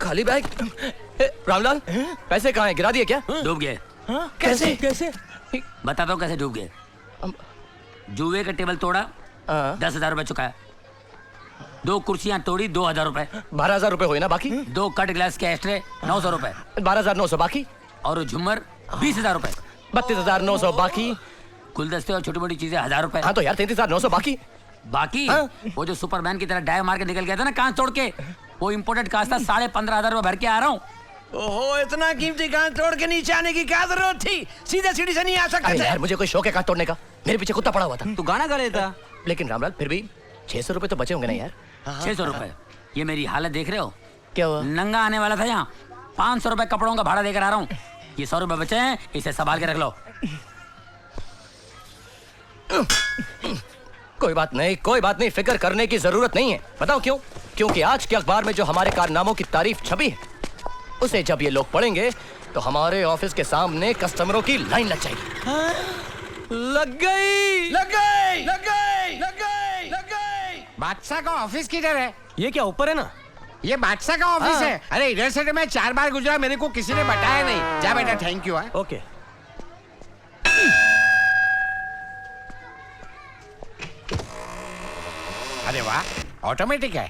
खाली बैग। रामलाल, पैसे कहाँ हैं? गिरा दिए क्या? डूब गए। कैसे कैसे? बताता हूँ कैसे डूब गए। जुए का टेबल तोड़ा, 10,000 रुपए चुकाया। 2 कुर्सियां तोड़ी, 2,000 रुपए। 12,000 रुपए हुए ना बाकी? 2 कट ग्लास के एस्ट्रे, 900 रुपए। 12,900 बाकी? और झुमर 20,000 रुपए। 32,900 बाकी? गुलदस्ते और छोटी मोटी चीजें 1,000 रुपए। हाँ तो यार 33,900 बाकी। बाकी वो जो सुपरमैन की तरह डाइव मार के निकल गया था ना कांच तोड़ के, वो इम्पोर्टेड कांच था। 15,500 रुपए भर के आ रहा हूँ। ओहो, इतना कीमती कांच तोड़ के नीचे आने की क्या जरूरत थी? सीधे सीढ़ी से नहीं आ सकते अरे थे। यार मुझे कोई शौक है कांच तोड़ने का? मेरे पीछे कुत्ता पड़ा हुआ था। तू गाना गा लेता। लेकिन रामलाल फिर भी 600 रुपए तो बचे होंगे ना यार? 600 रुपए? ये मेरी हालत देख रहे हो? क्या हुआ? नंगा आने वाला था यहाँ। 500 रुपए कपड़ों का भाड़ा देकर आ रहा हूँ। ये 100 रुपए बचे हैं, इसे संभाल के रख लो। कोई बात नहीं, फिक्र करने की जरूरत नहीं है। बताओ क्यों? क्योंकि आज के अखबार में जो हमारे कारनामों की तारीफ छपी है, उसे जब ये लोग पढ़ेंगे तो हमारे ऑफिस के सामने कस्टमरों की लाइन लग जाएगी। लग गई। बादशाह का ऑफिस किधर है? ये क्या ऊपर है ना? ये बादशाह का ऑफिस है। अरे इधर से तो मैं 4 बार गुजरा, मेरे को किसी ने बताया नहीं। जा बेटा, थैंक यू। ओके। अरे वाह, ऑटोमेटिक है।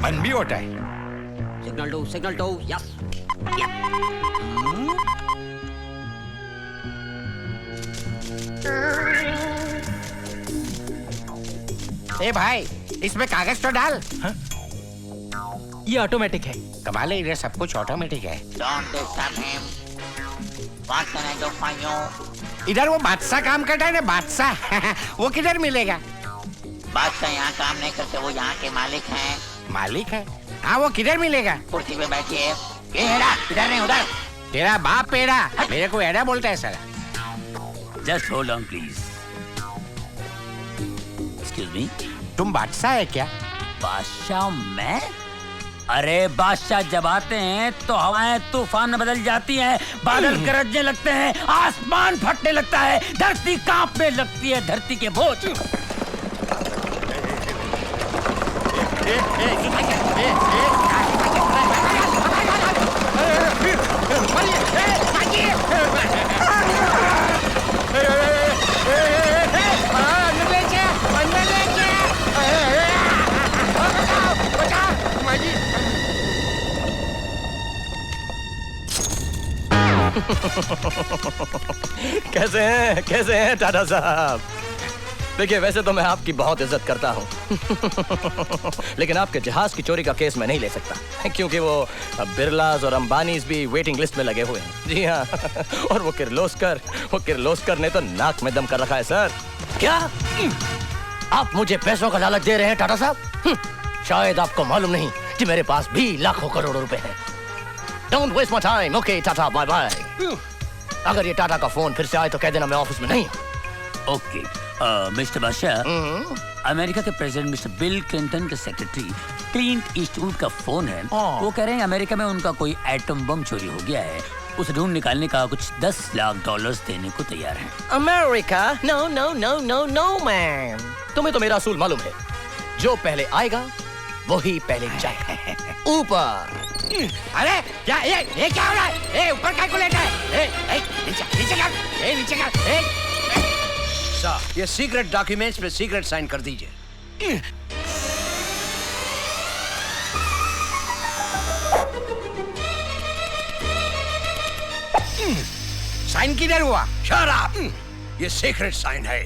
बंद भी होता है। Signal to, yes. ए भाई, इसमें कागज तो डाल। ये ऑटोमेटिक है। कमाल है, इधर सब कुछ ऑटोमेटिक है। Don't disturb him. What can I do for you? इधर वो बादशाह काम करता है ना, बादशाह। वो किधर मिलेगा? बादशाह यहाँ काम नहीं करते, वो यहाँ के मालिक हैं। मालिक है? हाँ, वो किधर मिलेगा? कुर्सी पे बैठिए। ये हेरा, इधर नहीं उधर। तेरा बाप पेड़ा, मेरे को एड़ा बोलता है साला। Just hold on please. Excuse me, तुम बादशाह है क्या? बादशाह मैं? अरे बादशाह जब आते हैं तो हवाएं तूफान में बदल जाती हैं, बादल गरजने लगते हैं, आसमान फटने लगता है, धरती कांपने लगती है, धरती के बोझ। कैसे हैं टाटा साहब? देखिए, वैसे तो मैं आपकी बहुत इज्जत करता हूँ लेकिन आपके जहाज की चोरी का केस मैं नहीं ले सकता, क्योंकि वो बिरलास और अंबानीज भी वेटिंग लिस्ट में लगे हुए हैं। जी हाँ और वो किर्लोस्कर ने तो नाक में दम कर रखा है सर। क्या आप मुझे पैसों का लालच दे रहे हैं टाटा साहब? शायद आपको मालूम नहीं कि मेरे पास भी लाखों करोड़ों रुपए हैं। Don't waste my time. Okay, tata, bye bye. अगर ये टाटा का फोन फिर से आए तो कह देना मैं ऑफिस में नहीं हूँ। ओके, मिस्टर बादशाह, अमेरिका के प्रेसिडेंट मिस्टर बिल क्लिंटन के सेक्रेटरी क्लिंट ईस्टवुड का फोन है। वो कह रहे हैं अमेरिका में उनका कोई एटम बम चोरी हो गया है, उसे ढूंढ निकालने का कुछ $10 लाख देने को तैयार हैं। America? No no no no no man, तुम्हें तो मेरा असूल मालूम है, जो पहले आएगा वही पहले जाएगा। ऊपर। अरे क्या ये क्या हो रहा है? ए, ऊपर कैलकुलेटर है। नीचे कर। साहब, ये सीक्रेट डॉक्यूमेंट्स पे सीक्रेट साइन कर दीजिए। साइन किधर हुआ? Shut up! ये सीक्रेट साइन है।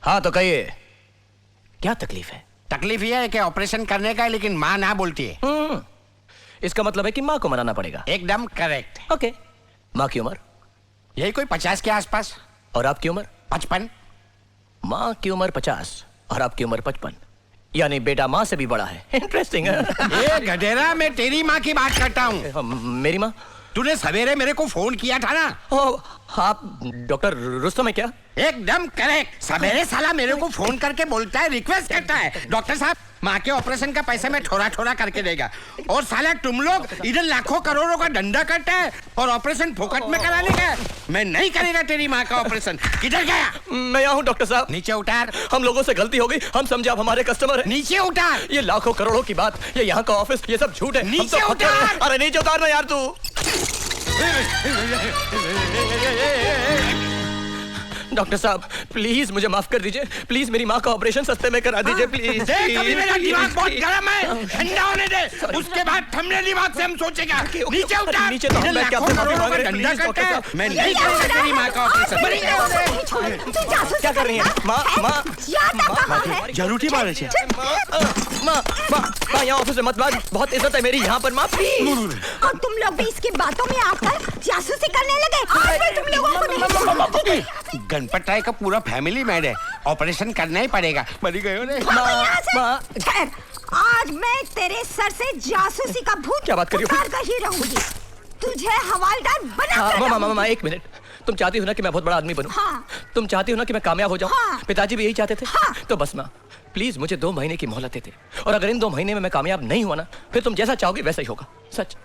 हाँ तो कहिए, क्या तकलीफ है? तकलीफ ये है कि ऑपरेशन करने का है, लेकिन माँ ना बोलती है। इसका मतलब है कि माँ को मनाना पड़ेगा। एकदम करेक्ट। ओके। माँ की उम्र? यही कोई 50 के आसपास। और आपकी उम्र? 55। माँ की उम्र 50 और आपकी उम्र 55, यानी बेटा माँ से भी बड़ा है। इंटरेस्टिंग है। ये गधेरा, मैं तेरी माँ की बात करता हूँ। मेरी माँ? तूने सवेरे मेरे को फोन किया था ना? आप डॉक्टर रुस्तम है क्या? एकदम करेक्ट। सवेरे साला मेरे को फोन करके बोलता है, रिक्वेस्ट करता है, डॉक्टर साहब माँ के ऑपरेशन का पैसा मैं थोड़ा थोड़ा करके देगा। और साला तुम लोग इधर लाखों करोड़ों का धंधा करते हैं और ऑपरेशन फोकट में कराने का। मैं नहीं करेगा तेरी माँ का ऑपरेशन। किधर गया? मैं यहाँ हूँ डॉक्टर साहब। नीचे उतार। हम लोगों से गलती हो गई, हम समझे आप हमारे कस्टमर हैं। नीचे उतार। ये लाखों करोड़ों की बात, ये यहाँ का ऑफिस, ये सब झूठ है। हम नीचे तो फंसे उतार। हैं। अरे नीचे उतारना यार तू। डॉक्टर साहब प्लीज मुझे माफ कर दीजिए, प्लीज मेरी माँ का ऑपरेशन सस्ते में करा दीजिए प्लीज। देख अभी मेरा दिमाग बहुत गर्म है, ठंडा होने दे, उसके बाद ठंडे दिमाग से हम सोचेगा। नीचे उतार। नीचे तो हम बैठ के आपसे माफी मांग रहे हैं, धंधा प्लीज करते डॉक्टर हैं, साहब। मैं नहीं करूंगा तेरी माँ का ऑपरेशन। क्या कर रही हैं माँ? माँ जरूर मारे छे। माँ यहाँ ऑफिस में मत बात, बहुत इज्जत है मेरी यहाँ पर माँ प्लीज। और तुम लोग भी इसकी बातों में आकर जासूसी करने लगे। आज मैं तुम लोगों को नहीं छोड़ूंगी। गणपत राय का पूरा फैमिली मैड है, ऑपरेशन करना ही पड़ेगा। मरी गए हो रे। ठहर, आज मैं तेरे सर से जासूसी का भूत क्या बात कर रही हो? उतार कर ही रहूंगी। तुझे हवालदार बना कर माँ रहूंगी। एक मिनट, तुम चाहती हो ना कि मैं बहुत बड़ा आदमी बनूं? हाँ। तुम चाहती हो ना कि मैं कामयाब हो जाऊं? हाँ। पिताजी भी यही चाहते थे। हाँ। तो बस माँ प्लीज मुझे 2 महीने की मोहलत देते, और अगर इन 2 महीने में मैं कामयाब नहीं हुआ ना, फिर तुम जैसा चाहोगे वैसा ही होगा। सच।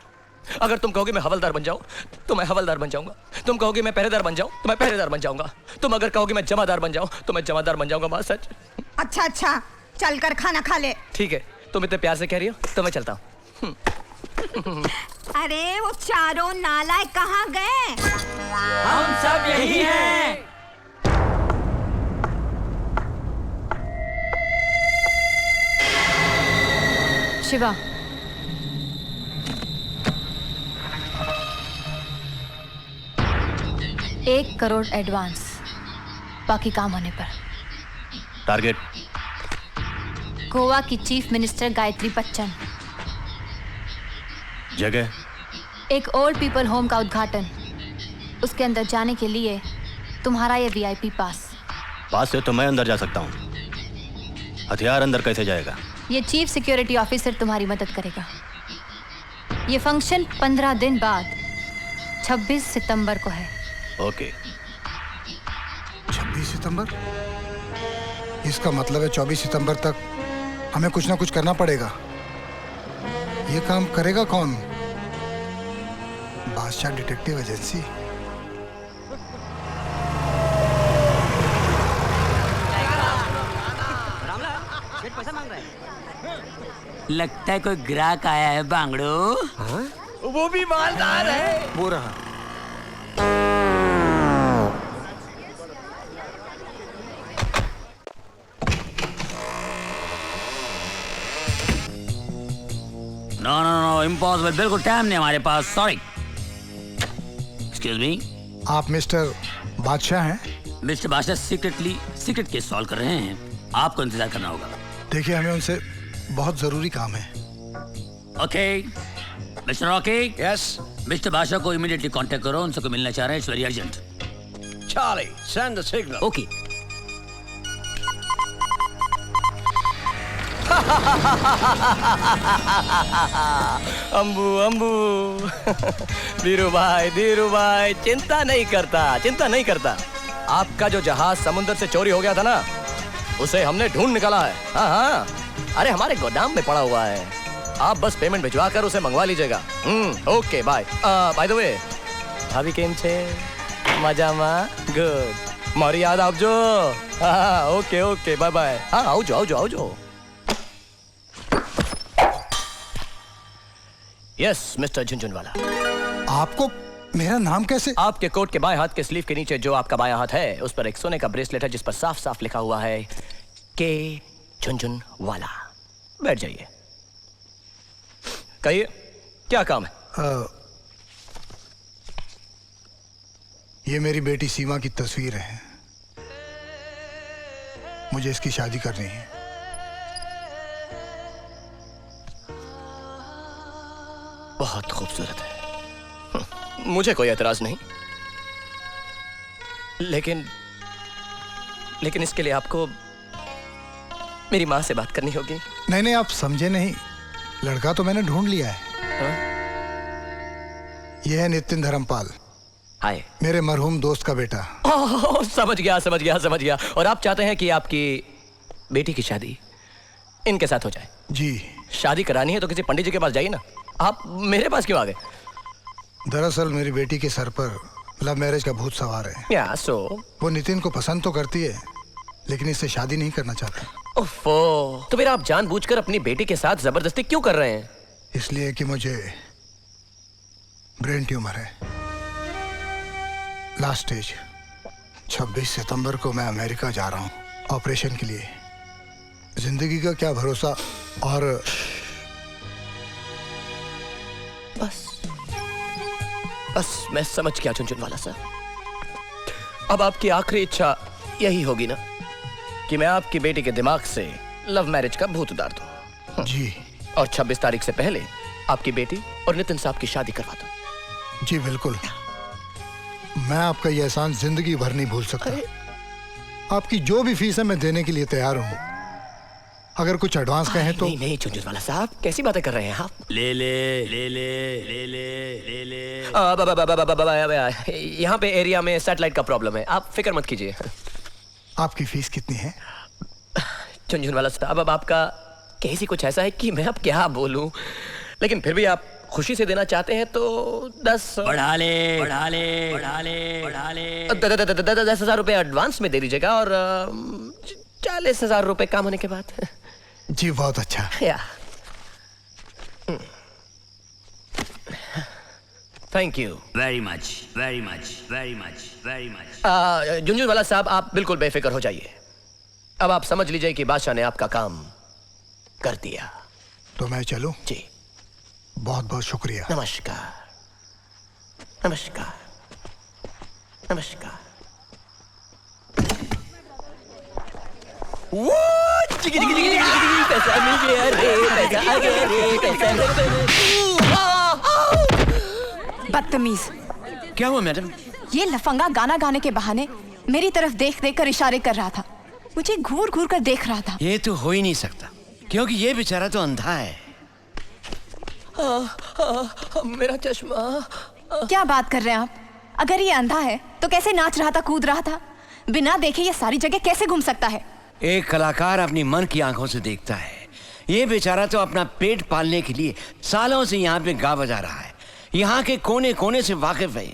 अगर तुम कहोगे मैं हवलदार बन जाऊं तो मैं हवलदार बन जाऊंगा, तुम कहोगे मैं पहरेदार बन जाऊं तो मैं पहरेदार बन जाऊंगा, तुम अगर कहोगे मैं जमादार बन जाऊं तो मैं जमादार बन जाऊंगा। माँ सच। अच्छा, चल कर खाना खा ले। ठीक है, तुम इतने प्यार से कह रही हो तो मैं चलता हूँ। अरे वो चारों नालायक कहाँ गए? हम सब यही हैं। शिवा, $1 करोड़ एडवांस, बाकी काम होने पर। टारगेट गोवा की चीफ मिनिस्टर गायत्री बच्चन। जगह एक ओल्ड पीपल होम का उद्घाटन। उसके अंदर जाने के लिए तुम्हारा ये VIP पास से तो मैं अंदर जा सकता हूँ, हथियार अंदर कैसे जाएगा? ये चीफ सिक्योरिटी ऑफिसर तुम्हारी मदद करेगा। ये फंक्शन 15 दिन बाद 26 सितंबर को है। ओके। 26 सितंबर? इसका मतलब है 24 सितंबर तक हमें कुछ ना कुछ करना पड़ेगा। ये काम करेगा कौन? बादशाह डिटेक्टिव एजेंसी। लगता है कोई ग्राहक आया है बांगड़ो। वो भी मालदार है। वो रहा। नो इम्पॉसिबल, बिल्कुल टाइम नहीं हमारे पास, सॉरी। Excuse me. आप मिस्टर बादशाह हैं? मिस्टर बादशाह सीक्रेट केस सॉल्व कर रहे हैं, आपको इंतजार करना होगा। देखिए हमें उनसे बहुत जरूरी काम है। Okay mister Rocky. Yes mister बादशाह को इमीडिएटली कांटेक्ट करो, उनसे कोई मिलना चाह रहे हैं, it's very urgent. Charlie send the signal. Okay. Ambu Dhiru भाई चिंता नहीं करता। आपका जो जहाज समुद्र से चोरी हो गया था ना, उसे हमने ढूंढ निकाला है। हाँ, अरे हमारे गोदाम में पड़ा हुआ है। आप बस पेमेंट भिजवा कर उसे मंगवा लीजिएगा। Okay bye. Bye the way भाभी केम छे? मजामा? गुड। मारी याद आवजो। हाँ ओके बाय बाय। हाँ आवजो। Yes mister Jhunjhunwala. आपको मेरा नाम कैसे? आपके कोट के बाएं हाथ के स्लीव के नीचे जो आपका बायां हाथ है, उस पर एक सोने का ब्रेसलेट है जिस पर साफ साफ लिखा हुआ है के झुनझुनवाला। बैठ जाइए। कहिए क्या काम है? ये मेरी बेटी सीमा की तस्वीर है, मुझे इसकी शादी करनी है। बहुत खूबसूरत है, मुझे कोई एतराज नहीं, लेकिन इसके लिए आपको मेरी माँ से बात करनी होगी। नहीं आप समझे नहीं, लड़का तो मैंने ढूंढ लिया है। यह है नितिन धर्मपाल, हाय, मेरे मरहूम दोस्त का बेटा। समझ गया। और आप चाहते हैं कि आपकी बेटी की शादी इनके साथ हो जाए। जी। शादी करानी है तो किसी पंडित जी के पास जाइए ना, आप मेरे पास क्यों आ गए? दरअसल मेरी बेटी के सर पर लव मैरिज का भूत सवार है। या सो वो नितिन को पसंद तो करती है लेकिन इससे शादी नहीं करना चाहता। ओफो, तो फिर आप जानबूझकर अपनी बेटी के साथ जबरदस्ती क्यों कर रहे हैं? इसलिए कि मुझे ब्रेन ट्यूमर है, लास्ट स्टेज। 26 सितंबर को मैं अमेरिका जा रहा हूँ ऑपरेशन के लिए। जिंदगी का क्या भरोसा। और बस मैं समझ गया झुनझुनवाला सर। अब आपकी आखिरी इच्छा यही होगी ना कि मैं आपकी बेटी के दिमाग से लव मैरिज का भूत उतार दूं? जी। और 26 तारीख से पहले आपकी बेटी और नितिन साहब की शादी करवा दूं? जी बिल्कुल। मैं आपका ये एहसान जिंदगी भर नहीं भूल सकता। आपकी जो भी फीस है मैं देने के लिए तैयार हूँ। अगर कुछ एडवांस कहें तो। नहीं नहीं झुनझुनवाला साहब, कैसी बातें कर रहे हैं आप? ले ले ले ले ले ले ले ले। यहाँ पे एरिया में सैटेलाइट का प्रॉब्लम है, आप फिक्र मत कीजिए। आपकी फीस कितनी है? झुनझुनवाला साहब, अब आपका केस ही कुछ ऐसा है कि मैं अब क्या बोलूं, लेकिन फिर भी आप खुशी से देना चाहते हैं तो 10 बढ़ा ले बढ़ा ले बढ़ा ले बढ़ा ले 10,000 रुपए एडवांस में दे दीजिएगा और 40,000 रुपए काम होने के बाद। जी बहुत अच्छा। या thank you very much very much very much very much. Jhunjhunwala साहब, आप बिल्कुल बेफिक्र हो जाइए। अब आप समझ लीजिए कि बादशाह ने आपका काम कर दिया। तो मैं चलूं? जी। बहुत बहुत शुक्रिया। नमस्कार नमस्कार नमस्कार। पैसा मिल गया रे, पैसा आ गया रे, पैसा। बदतमीज। क्या हुआ मैडम? ये लफंगा गाना गाने के बहाने मेरी तरफ देख देख कर इशारे कर रहा था, मुझे घूर घूर कर देख रहा था। ये तो हो ही नहीं सकता क्योंकि ये बेचारा तो अंधा है। मेरा चश्मा। क्या बात कर रहे हैं आप? अगर ये अंधा है तो कैसे नाच रहा था, कूद रहा था? बिना देखे ये सारी जगह कैसे घूम सकता है? एक कलाकार अपनी मन की आंखों से देखता है। ये बेचारा तो अपना पेट पालने के लिए सालों से यहाँ पे गा बजा रहा है, यहाँ के कोने कोने से वाकिफ है।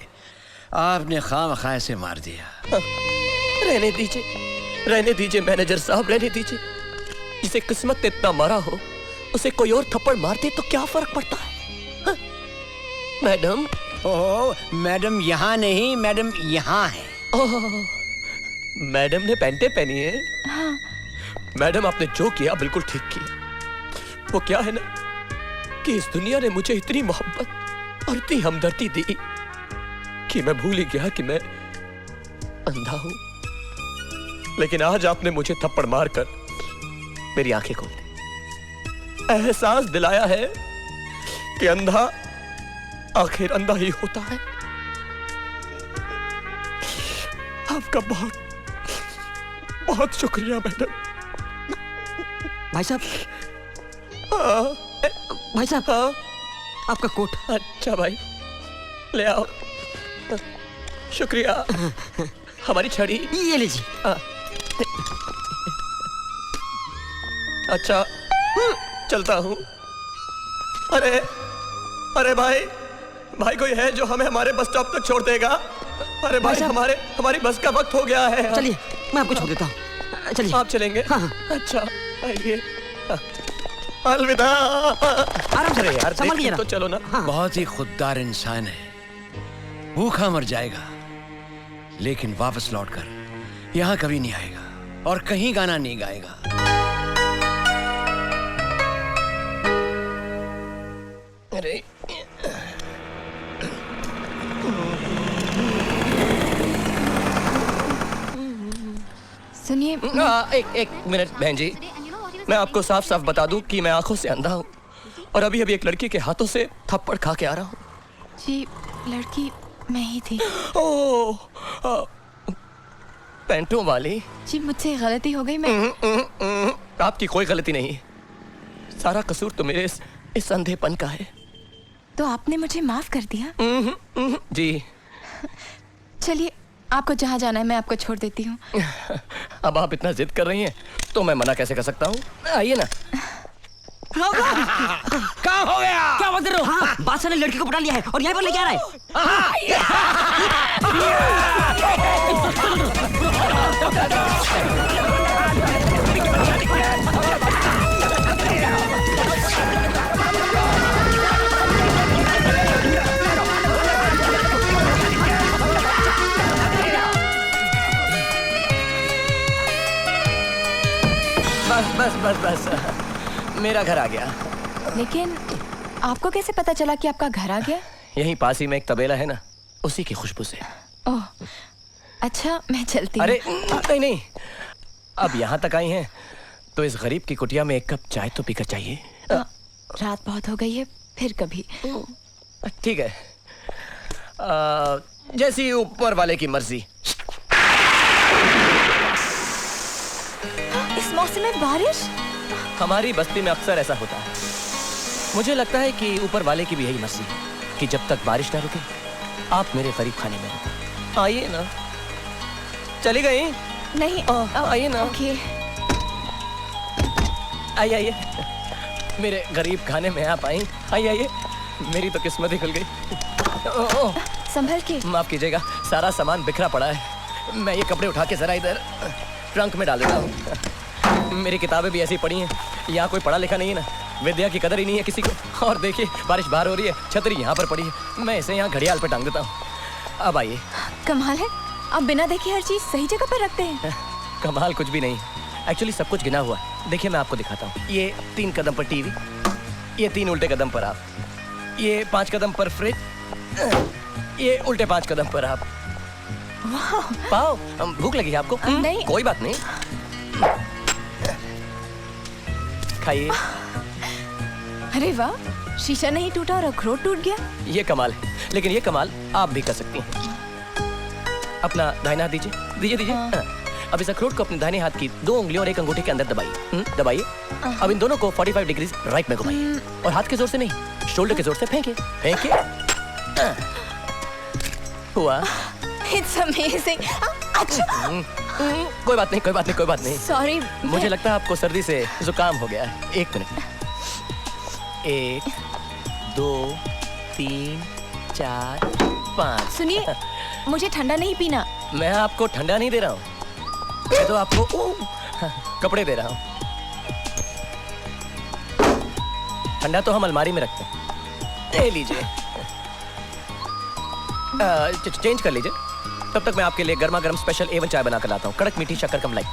आपने खामखा से मार दिया। रहने दीजिए, रहने दीजिए मैनेजर साहब, रहने दीजिए। जिसे किस्मत ने इतना मारा हो उसे कोई और थप्पड़ मार दे तो क्या फर्क पड़ता है? हाँ? मैडम। ओह मैडम यहाँ नहीं, मैडम यहाँ है। मैडम ने पैंटे पहनी है। हाँ। मैडम आपने जो किया बिल्कुल ठीक किया। वो क्या है ना कि इस दुनिया ने मुझे इतनी मोहब्बत और इतनी हमदर्दी दी कि मैं भूल ही गया कि मैं अंधा हूं। लेकिन आज आपने मुझे थप्पड़ मारकर मेरी आंखें खोल दी, एहसास दिलाया है कि अंधा आखिर अंधा ही होता है। आपका बहुत बहुत शुक्रिया मैडम। भाई साहब, भाई साहब, आपका कोट। अच्छा भाई, ले आओ। शुक्रिया। हमारी छड़ी ये लीजिए। अच्छा चलता हूँ। अरे अरे भाई कोई है जो हमें हमारे बस स्टॉप तक छोड़ देगा? अरे भाई हमारी बस का वक्त हो गया है। चलिए मैं आपको छोड़ देता हूँ। चलिए। आप चलेंगे? हाँ। अच्छा आइए। अलविदा। आराम से यार, संभाल लीजिए ना। तो चलो ना। हाँ। बहुत ही खुददार इंसान है, भूखा मर जाएगा लेकिन वापस लौटकर यहाँ कभी नहीं आएगा और कहीं गाना नहीं गाएगा। अरे सुनिए। एक मिनट बहन जी, मैं आपको साफ साफ बता दूं कि मैं आंखों से अंधा हूं और अभी अभी एक लड़की के हाथों से थप्पड़ खा के आ रहा हूं। जी लड़की मैं ही थी। ओह, पैंटों वाली। जी मुझसे गलती हो गई। मैं आपकी कोई गलती नहीं, सारा कसूर तो मेरे इस अंधेपन का है। तो आपने मुझे माफ कर दिया? जी। चलिए आपको जहाँ जाना है मैं आपको छोड़ देती हूँ। अब आप इतना जिद कर रही हैं तो मैं मना कैसे कर सकता हूँ? आइए ना। कहाँ हो गया? क्या बात कर रहे हो? हाँ, बादशाह ने लड़की को पटा लिया है और यहाँ पर लेके आ रहा बस बस बस बस, मेरा घर आ गया। लेकिन आपको कैसे पता चला कि आपका घर आ गया? यहीं पास ही में एक तबेला है ना, उसी की खुशबू से। ओह, अच्छा मैं चलती हूँ। अरे नहीं नहीं, अब यहाँ तक आई हैं तो इस गरीब की कुटिया में एक कप चाय तो पीकर चाहिए। रात बहुत हो गई है, फिर कभी। ठीक है, जैसी ऊपर वाले की मर्जी। इस मौसम में बारिश? हमारी बस्ती में अक्सर ऐसा होता है। मुझे लगता है कि ऊपर वाले की भी यही मर्जी है कि जब तक बारिश ना रुके आप मेरे करीब खाने में रुको। आइए ना। चली गई? नहीं, आइए ना। ओके। आइए आइए, मेरे गरीब खाने में आप आई। आइए आइए, मेरी तो किस्मत ही खुल गई। संभल के। माफ कीजिएगा, सारा सामान बिखरा पड़ा है। मैं ये कपड़े उठा के जरा इधर ट्रंक में डाल देता हूँ। मेरी किताबें भी ऐसी पड़ी हैं, यहाँ कोई पढ़ा लिखा नहीं है ना, विद्या की कदर ही नहीं है किसी को। और देखिए बारिश बाहर हो रही है, छतरी यहाँ पर पड़ी है, मैं इसे यहाँ घड़ियाल पे टांग देता हूँ। अब आइए। कमाल है, आप बिना देखे हर चीज सही जगह पर रखते हैं। कमाल कुछ भी नहीं, एक्चुअली सब कुछ गिना हुआ है। देखिए मैं आपको दिखाता हूँ। ये 3 कदम पर टीवी, ये 3 उल्टे कदम पर आप, ये 5 कदम पर फ्रिज, ये उल्टे 5 कदम पर आप। पाओ, भूख लगी है आपको? नहीं। कोई बात नहीं, खाइए। अरे वाह, शीशा नहीं टूटा और अखरोट टूट गया। ये कमाल है, लेकिन ये कमाल आप भी कर सकती हैं। अपना दाहिना हाथ दीजिए, दीजिए दीजिए। अब इस अखरोट को अपने दाहिने हाथ की 2 उंगलियों और 1 अंगूठे के अंदर दबाइए। दबाइए। अब इन दोनों को 45 डिग्री राइट में घुमाइए और हाथ के जोर से नहीं, शोल्डर के जोर से फेंकिए। फेंकिए। हुआ? It's amazing. अच्छा। कोई बात नहीं, कोई बात नहीं, कोई बात नहीं। Sorry, मुझे लगता है आपको सर्दी से जुकाम हो गया है। 1 मिनट। 1 2 3 4 5। सुनिए, मुझे ठंडा नहीं पीना। मैं आपको ठंडा नहीं दे रहा हूँ, मैं तो आपको कपड़े दे रहा हूँ। ठंडा तो हम अलमारी में रखते हैं। ले लीजिए। चेंज कर लीजिए, तब तक मैं आपके लिए गर्मा गर्म स्पेशल A1 चाय बना कर लाता हूँ। कड़क मीठी शक्कर कम लाई।